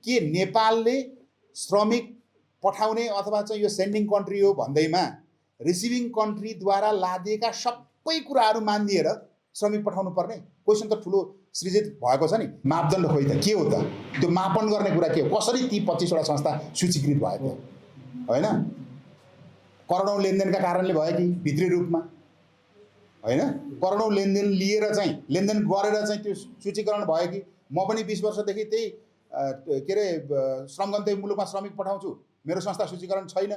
के नेपालले श्रमिक पठाउने अथवा चाहिँ यो सेन्डिङ कन्ट्री हो भन्दैमा रिसिभिङ कन्ट्रीद्वारा लादिएका सबै कुराहरू मानिदिएर श्रमिक पठाउनु पर्ने? क्वेसन त ठुलो सृजित भएको छ नि। मापदण्ड खोइ त के हो त? त्यो मापन गर्ने कुरा के हो? कसरी ती 25वटा संस्था सूचीकृत भएको होइन? करोडौँ लेनदेनका कारणले भयो कि भित्री रूपमा होइन? करोडौँ लेनदेन लिएर चाहिँ लेनदेन गरेर चाहिँ त्यो सूचीकरण भयो कि? म पनि 20 वर्षदेखि त्यही के अरे श्रम गन्तव्य मुलुकमा श्रमिक पठाउँछु, मेरो संस्था सूचीकरण छैन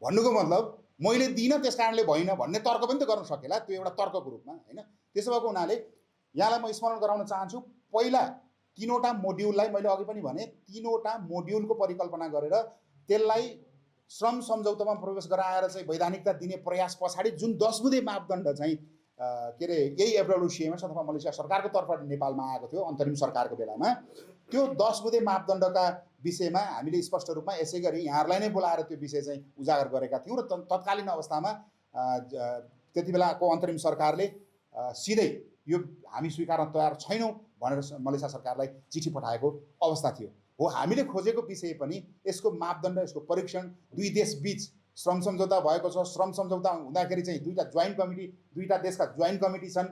भन्नुको मतलब मैले दिइनँ त्यस कारणले भएन भन्ने तर्क पनि त गर्न सकेला, त्यो एउटा तर्कको रूपमा होइन? त्यसो भएको हुनाले यहाँलाई म स्मरण गराउन चाहन्छु, पहिला 3वटा मोड्युललाई मैले अघि पनि भने 3वटा मोड्युलको परिकल्पना गरेर त्यसलाई श्रम सम्झौतामा प्रवेश गराएर चाहिँ वैधानिकता दिने प्रयास पछाडि जुन 10 बुँदे मापदण्ड चाहिँ के अरे यही एफडब्ल्युसिएमएस अथवा मलेसिया सरकारको तर्फबाट नेपालमा आएको थियो अन्तरिम सरकारको बेलामा, त्यो 10 बुँदे मापदण्डका विषयमा हामीले स्पष्ट रूपमा यसै गरी यहाँहरूलाई नै बोलाएर त्यो विषय चाहिँ उजागर गरेका थियौँ र तत्कालीन अवस्थामा त्यति बेलाको अन्तरिम सरकारले सिधै यो हामी स्वीकार्न तयार छैनौँ भनेर मलेसिया सरकारलाई चिठी पठाएको अवस्था थियो। हो, हामीले खोजेको विषय पनि यसको मापदण्ड, यसको परीक्षण, दुई देश बीच श्रम सम्झौता भएको छ। श्रम सम्झौता हुँदाखेरि चाहिँ दुईटा देशका जोइन्ट कमिटी छन्।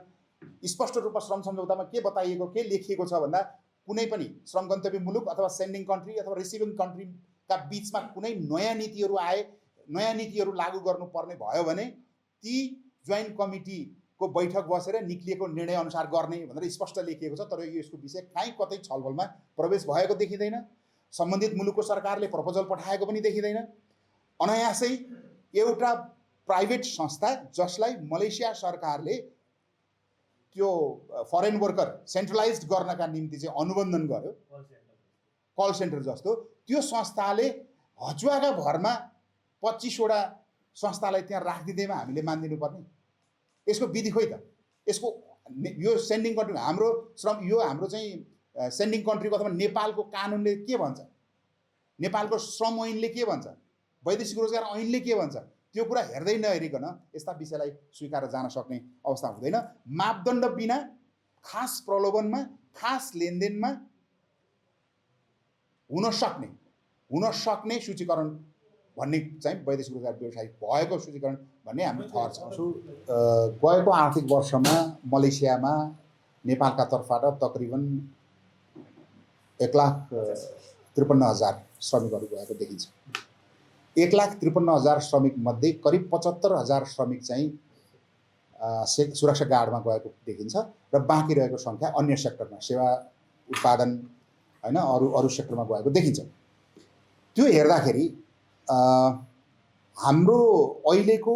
स्पष्ट रूपमा श्रम सम्झौतामा के बताइएको, के लेखिएको छ भन्दा कुनै पनि श्रम गन्तव्य मुलुक अथवा सेन्डिङ कन्ट्री अथवा रिसिभिङ कन्ट्रीका बीचमा कुनै नयाँ नीतिहरू आए, नयाँ नीतिहरू लागू गर्नुपर्ने भयो भने ती जोइन्ट कमिटीको बैठक बसेर निक्लिएको निर्णय अनुसार गर्ने भनेर स्पष्ट लेखिएको छ। तर यसको विषय कहीँ कतै छलफलमा प्रवेश भएको देखिँदैन। सम्बन्धित मुलुकको सरकारले प्रपोजल पठाएको पनि देखिँदैन। अनायासै एउटा प्राइभेट संस्था जसलाई मलेसिया सरकारले त्यो फरेन वर्कर सेन्ट्रलाइज्ड गर्नका निम्ति चाहिँ अनुबन्धन गर्यो, कल सेन्टर जस्तो, त्यो संस्थाले हचुवाका भरमा 25वटा संस्थालाई त्यहाँ राखिदिँदैमा हामीले मानिदिनु पर्ने? यसको विधि खोइ त? यसको यो सेन्डिङ कन्ट्री हाम्रो श्रम, यो हाम्रो चाहिँ सेन्डिङ कन्ट्रीको अथवा नेपालको कानुनले के भन्छ, नेपालको श्रम ऐनले के भन्छ, वैदेशिक रोजगार ऐनले के भन्छ, त्यो कुरा हेर्दै नहेरिकन यस्ता विषयलाई स्वीकार जान सक्ने अवस्था हुँदैन। मापदण्ड बिना खास प्रलोभनमा, खास लेनदेनमा हुन सक्ने सूचीकरण भन्ने चाहिँ वैदेशिक रोजगार व्यवसाय भएको सूचीकरण भन्ने हाम्रो ठहर छ। गएको आर्थिक वर्षमा मलेसियामा नेपालका तर्फबाट तकरिबन 1,53,000 श्रमिकहरू गएको देखिन्छ। 1,53,000 श्रमिक मध्ये करिब 75,000 श्रमिक चाहिँ सुरक्षा गार्डमा गएको देखिन्छ र बाँकी रहेको सङ्ख्या अन्य सेक्टरमा, सेवा उत्पादन होइन, अरू सेक्टरमा गएको देखिन्छ। त्यो हेर्दाखेरि हाम्रो अहिलेको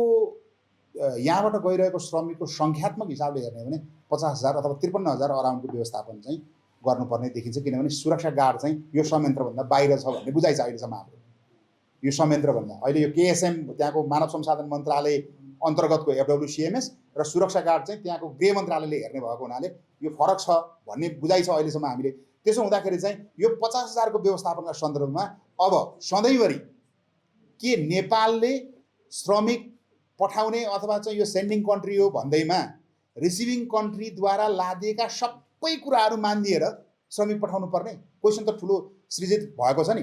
यहाँबाट गइरहेको श्रमिकको सङ्ख्यात्मक हिसाबले हेर्ने हो भने 50,000 अथवा 53,000 अराउन्डको व्यवस्थापन चाहिँ गर्नुपर्ने देखिन्छ। किनभने सुरक्षा गार्ड चाहिँ यो संयन्त्रभन्दा बाहिर छ भन्ने बुझाइ छ अहिलेसम्म हाम्रो। यो संयन्त्रभन्दा अहिले यो केएसएम त्यहाँको मानव संसाधन मन्त्रालय अन्तर्गतको एफडब्ल्युसिएमएस र सुरक्षा गार्ड चाहिँ त्यहाँको गृह मन्त्रालयले हेर्ने भएको हुनाले यो फरक छ भन्ने बुझाइ छ अहिलेसम्म हामीले। त्यसो हुँदाखेरि चाहिँ यो 50,000को व्यवस्थापनका सन्दर्भमा अब सधैँभरि के नेपालले श्रमिक पठाउने अथवा चाहिँ यो सेन्डिङ कन्ट्री हो भन्दैमा रिसिभिङ कन्ट्रीद्वारा लादिएका सबै कुराहरू मानिदिएर श्रमिक पठाउनु पर्ने? क्वेसन त ठुलो सृजित भएको छ नि।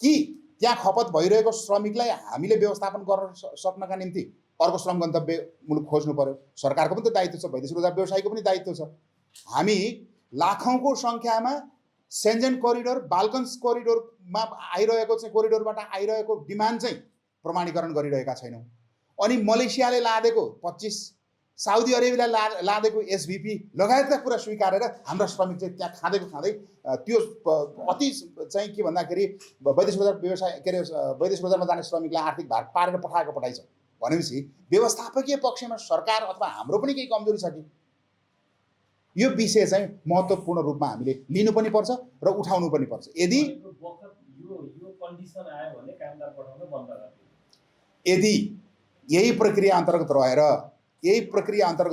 कि त्यहाँ खपत भइरहेको श्रमिकलाई हामीले व्यवस्थापन गर्न सक्नका निम्ति अर्को श्रम गन्तव्य मुलुक खोज्नु पर्यो? सरकारको पनि त दायित्व छ, वैदेशिक रोजगार व्यवसायको पनि दायित्व छ। हामी लाखौँको सङ्ख्यामा सेन्जेन कोरिडोर, बाल्कन्स कोरिडोरमा आइरहेको चाहिँ कोरिडोरबाट आइरहेको डिमान्ड चाहिँ प्रमाणीकरण गरिरहेका छैनौँ। अनि मलेसियाले लादेको 25, साउदी अरेबियाले लादेको एसभिपी लगायतका कुरा स्वीकारेर हाम्रा श्रमिक चाहिँ त्यहाँ खाँदै त्यो अति चाहिँ के भन्दाखेरि वैदेशिक रोजगार व्यवसाय के अरे वैदेशिक रोजगारमा जाने श्रमिकलाई आर्थिक भार पारेर पठाएको पठाइछ भनेपछि व्यवस्थापकीय पक्षमा सरकार अथवा हाम्रो पनि केही कमजोरी छ कि? यो विषय चाहिँ महत्त्वपूर्ण रूपमा हामीले लिनु पनि पर्छ र उठाउनु पनि पर्छ। यदि यही प्रक्रिया अन्तर्गत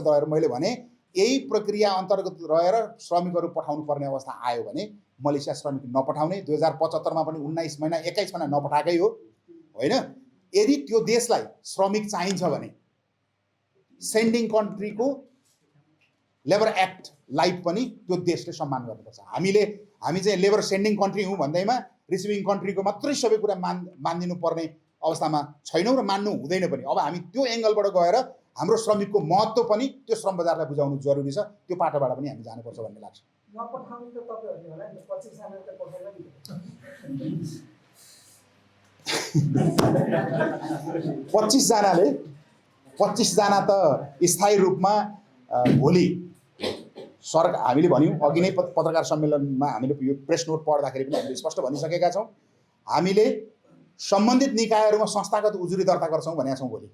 रहेर मैले भने यही प्रक्रिया अन्तर्गत रहेर श्रमिकहरू पठाउनु पर्ने अवस्था आयो भने मलेसिया श्रमिक नपठाउने, 2075मा पनि 19 महिना 21 महिना नपठाएकै हो होइन? यदि त्यो देशलाई श्रमिक चाहिन्छ भने सेन्डिङ कन्ट्रीको लेबर एक्टलाई पनि त्यो देशले सम्मान गर्नुपर्छ। हामीले हामी चाहिँ लेबर सेन्डिङ कन्ट्री हौँ भन्दैमा रिसिभिङ कन्ट्रीको मात्रै सबै कुरा मानिदिनु पर्ने अवस्थामा छैनौँ र मान्नु हुँदैन पनि। अब हामी त्यो एङ्गलबाट गएर हाम्रो श्रमिकको महत्त्व पनि त्यो श्रम बजारलाई बुझाउनु जरुरी छ। त्यो पाटोबाट पनि हामी जानुपर्छ भन्ने लाग्छ। नपठाउने त तपाईहरुले होला नि 25 जना त पठाएर नि 25 जना त स्थायी रूपमा भोलि सरकार हामीले भन्यौँ अघि नै पत्रकार सम्मेलनमा हामीले यो प्रेस नोट पढ्दाखेरि पनि हामीले स्पष्ट भनिसकेका छौँ। हामीले सम्बन्धित निकायहरूमा संस्थागत उजुरी दर्ता गर्छौँ भनेका छौँ। भोलि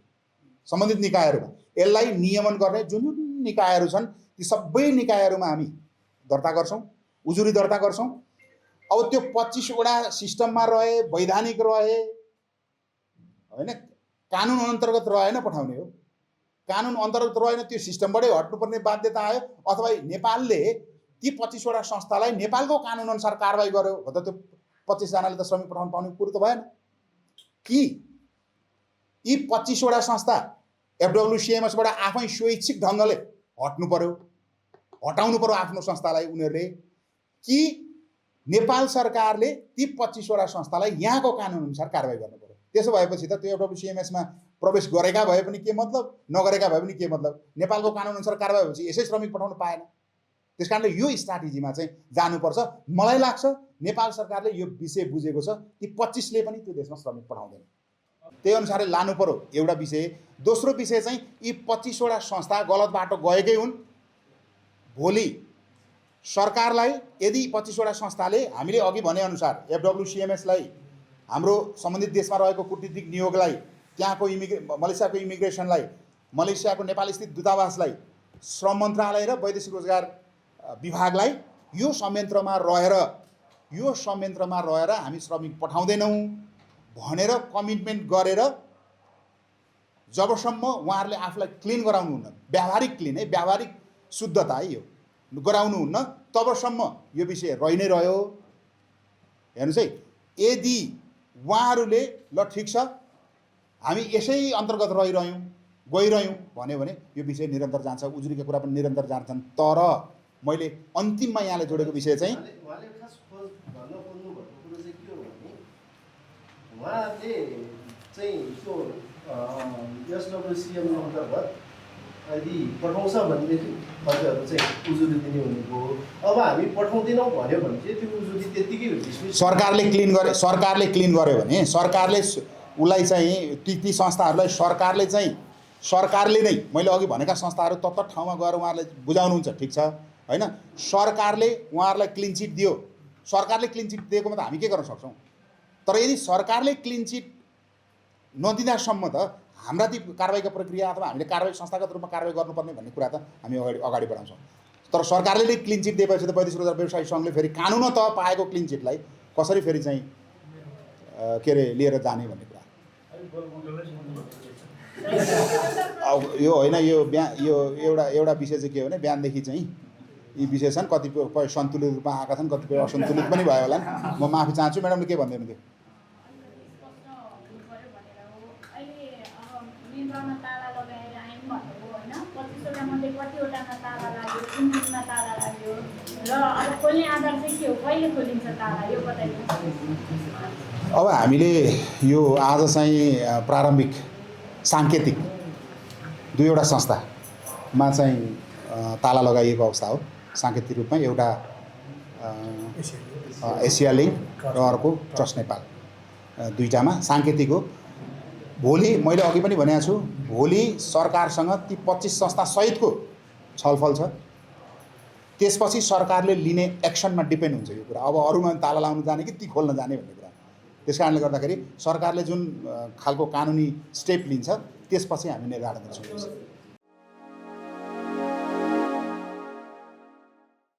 सम्बन्धित निकायहरूमा यसलाई नियमन गर्ने जुन जुन निकायहरू छन् ती सबै निकायहरूमा हामी दर्ता गर्छौँ, उजुरी दर्ता गर्छौँ। अब त्यो 25 वटा सिस्टममा रहे, वैधानिक रहे होइन, कानुन अन्तर्गत रहेन पठाउने हो। कानुन अन्तर्गत रहेन, त्यो सिस्टमबाटै हट्नुपर्ने बाध्यता आयो। अथवा नेपालले ती 25 वटा संस्थालाई नेपालको कानुन अनुसार कारबाही गर्यो भन्दा त्यो 25 जनाले त श्रमिक पठाउन पाउने कुरो त भएन। कि यी 25 वटा संस्था FWCMS बाट आफै स्वैच्छिक ढङ्गले हट्नु पर्यो, हटाउनु पर्यो आफ्नो संस्थालाई उनीहरूले, कि नेपाल सरकारले ती 25 वटा संस्थालाई यहाँको कानुन अनुसार कारबाही गर्नु पर्यो। त्यसो भएपछि त त्यो FWCMS मा प्रवेश गरेका भए पनि के मतलब, नगरेका भए पनि के मतलब। नेपालको कानुन अनुसार कारबाही भएपछि यसै श्रमिक पठाउनु पाएन। त्यसकारणले यो स्ट्राटेजीमा चाहिँ जानुपर्छ। मलाई लाग्छ नेपाल सरकारले यो विषय बुझेको छ। ती 25 ले पनि त्यो देशमा श्रमिक पठाउँदैन, त्यही अनुसारले लानु पर्यो एउटा विषय। दोस्रो विषय चाहिँ यी 25 वटा संस्था गलत बाटो गएकै हुन्। भोलि सरकारलाई यदि 25 वटा संस्थाले हामीले अघि भनेअनुसार FWCMS लाई, हाम्रो सम्बन्धित देशमा रहेको कूटनीतिक नियोगलाई, त्यहाँको मलेसियाको इमिग्रेसनलाई, मलेसियाको नेपाल स्थित दूतावासलाई, श्रम मन्त्रालय र वैदेशिक रोजगार विभागलाई यो संयन्त्रमा रहेर हामी श्रमिक पठाउँदैनौँ भनेर कमिटमेन्ट गरेर जबसम्म उहाँहरूले आफूलाई क्लिन गराउनुहुन्न, व्यावहारिक क्लिन है, व्यावहारिक शुद्धता है, यो गराउनुहुन्न, तबसम्म यो विषय रहि नै रह्यो। हेर्नुहोस् है, यदि उहाँहरूले ल ठिक छ हामी यसै अन्तर्गत गइरह्यौँ भन्यो भने यो विषय निरन्तर जान्छ, उजुरीका कुरा पनि निरन्तर जान्छन्। तर मैले अन्तिममा यहाँले जोडेको विषय चाहिँ उहाँले खास भन्न खोज्नु भएको कुरो चाहिँ के हो भने उहाँले चाहिँ त्यो SWCM अन्तर्गत यदि पठाउँछ भनेदेखि हजुरहरू चाहिँ उजुरी दिने भनेको हो। अब हामी पठाउँदैनौँ भन्यो भने चाहिँ त्यो उजुरी त्यत्तिकै डिसमिस। सरकारले क्लिन गर्यो भने सरकारले उसलाई चाहिँ ती संस्थाहरूलाई सरकारले नै मैले अघि भनेका संस्थाहरू तत्त ठाउँमा गएर उहाँहरूले बुझाउनुहुन्छ, ठिक छ होइन। सरकारले उहाँहरूलाई क्लिन चिट दियो, सरकारले क्लिन चिट दिएकोमा त हामी के गर्न सक्छौँ। तर यदि सरकारले क्लिन चिट नदिँदासम्म त हाम्रा ती कारबाहीका प्रक्रिया अथवा हामीले कारबाही संस्थागत रूपमा कारबाही गर्नुपर्ने भन्ने कुरा त हामी अगाडि बढाउँछौँ। तर सरकारले नै क्लिन चिट दिएपछि त वैदेशिक रोजगार व्यवसायी सङ्घले फेरि कानुन त पाएको क्लिन चिटलाई कसरी फेरि चाहिँ के अरे लिएर जाने भन्ने कुरा। यो होइन, यो एउटा विषय चाहिँ के हो भने बिहानदेखि चाहिँ यी विषय छन्, कतिपय सन्तुलित रूपमा आएका छन्, कतिपय असन्तुलित पनि भयो होला। म माफी चाहन्छु। म्याडमले के भन्दै हुनुहुन्थ्यो? अब हामीले यो आज चाहिँ प्रारम्भिक साङ्केतिक 2वटा संस्थामा चाहिँ ताला लगाइएको अवस्था हो। साङ्केतिक रूपमा एउटा एसिया लिङ्क र अर्को ट्रस्ट नेपाल, दुईटामा साङ्केतिक हो। भोलि मैले अघि पनि भनेको छु, भोलि सरकारसँग ती 25 संस्था सहितको छलफल छ। त्यसपछि सरकारले लिने एक्सनमा डिपेन्ड हुन्छ यो कुरा। अब अरूमा ताला लाउनु जाने कि ती खोल्न जाने भन्ने कुरा। त्यस कारणले गर्दाखेरि सरकारले जुन खालको कानुनी स्टेप लिन्छ त्यसपछि हामी निर्धारण गर्छौँ।